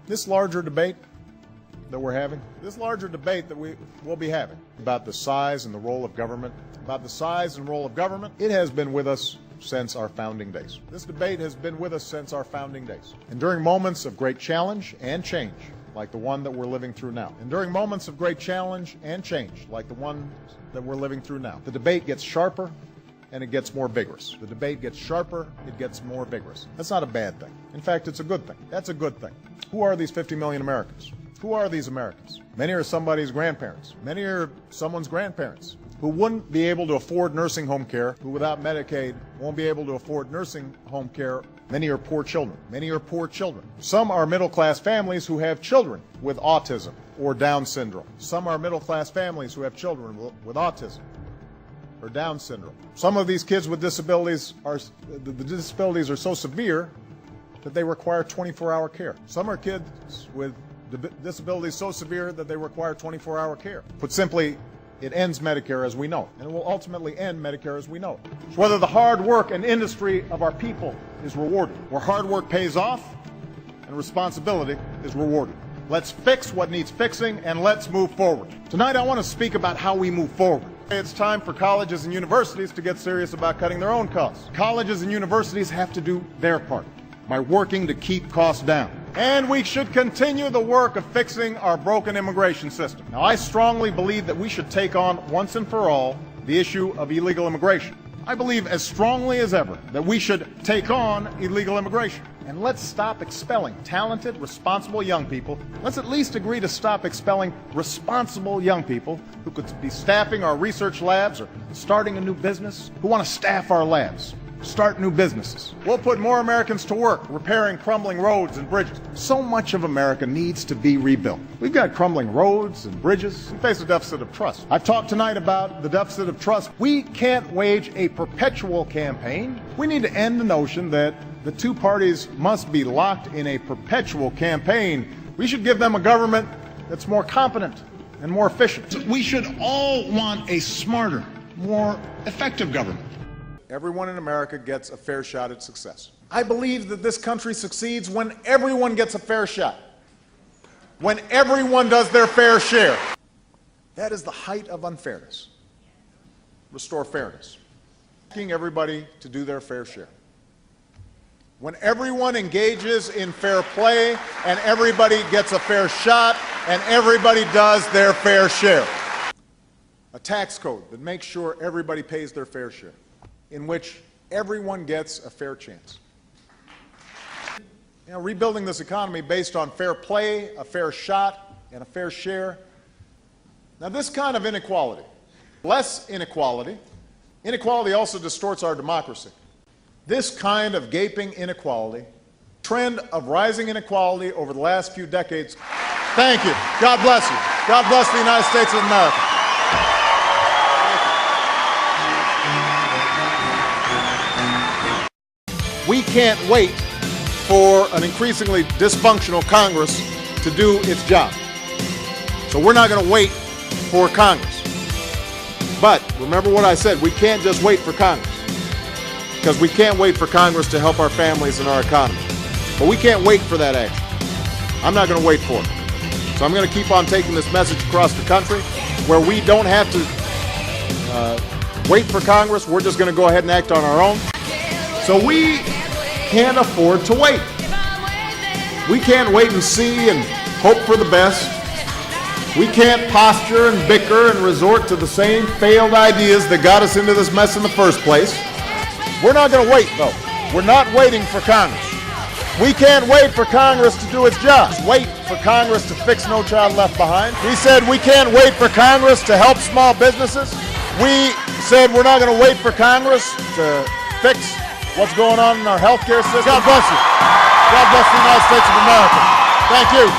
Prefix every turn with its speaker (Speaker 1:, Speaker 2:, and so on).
Speaker 1: This larger debate that we're having, this larger debate that we will be having about the size and the role of government, it has been with us since our founding days. This debate has been with us since our founding days. And during moments of great challenge and change, like the one that we're living through now. The debate gets sharper and it gets more vigorous. That's not a bad thing. In fact, it's a good thing. That's a good thing. Who are these 50 million Americans? Who are these Americans? Many are somebody's grandparents. Many are someone's grandparents who wouldn't be able to afford nursing home care, who without Medicaid won't be able to afford nursing home care. Many are poor children. Some are middle-class families who have children with autism or Down syndrome. Some of these kids with disabilities the disabilities are so severe that they require 24-hour care. Some are kids with disabilities so severe that they require 24-hour care. Put simply, it ends Medicare as we know it, and it will ultimately end Medicare as we know it. Whether the hard work and industry of our people is rewarded, where hard work pays off and responsibility is rewarded. Let's fix what needs fixing and let's move forward. Tonight I want to speak about how we move forward. It's time for colleges and universities to get serious about cutting their own costs. Colleges and universities have to do their part by working to keep costs down. And we should continue the work of fixing our broken immigration system. Now, I strongly believe that we should take on, once and for all, the issue of illegal immigration. I believe as strongly as ever that we should take on illegal immigration. And let's stop expelling talented, responsible young people. Let's at least agree to stop expelling responsible young people who could be staffing our research labs or starting a new business, who want to staff our labs, start new businesses. We'll put more Americans to work repairing crumbling roads and bridges. So much of America needs to be rebuilt. We've got crumbling roads and bridges. We face a deficit of trust. I've talked tonight about the deficit of trust. We can't wage a perpetual campaign. We need to end the notion that the two parties must be locked in a perpetual campaign. We should give them a government that's more competent and more efficient. We should all want a smarter, more effective government. Everyone in America gets a fair shot at success. I believe that this country succeeds when everyone gets a fair shot, when everyone does their fair share. That is the height of unfairness. Restore fairness. Asking everybody to do their fair share. When everyone engages in fair play and everybody gets a fair shot and everybody does their fair share. A tax code that makes sure everybody pays their fair share, in which everyone gets a fair chance. You know, rebuilding this economy based on fair play, a fair shot, and a fair share. Now, this kind of inequality, less inequality, inequality also distorts our democracy. This kind of gaping inequality, trend of rising inequality over the last few decades. Thank you. God bless you. God bless the United States of America. We can't wait for an increasingly dysfunctional Congress to do its job. So we're not going to wait for Congress. But remember what I said, we can't just wait for Congress. Because we can't wait for Congress to help our families and our economy. But we can't wait for that action. I'm not going to wait for it. So I'm going to keep on taking this message across the country where we don't have to wait for Congress. We're just going to go ahead and act on our own. So we can't afford to wait. We can't wait and see and hope for the best. We can't posture and bicker and resort to the same failed ideas that got us into this mess in the first place. We're not going to wait, though. We're not waiting for Congress. We can't wait for Congress to do its job. Wait for Congress to fix No Child Left Behind. We said we can't wait for Congress to help small businesses. We said we're not going to wait for Congress to fix what's going on in our healthcare system. God bless you. God bless the United States of America. Thank you.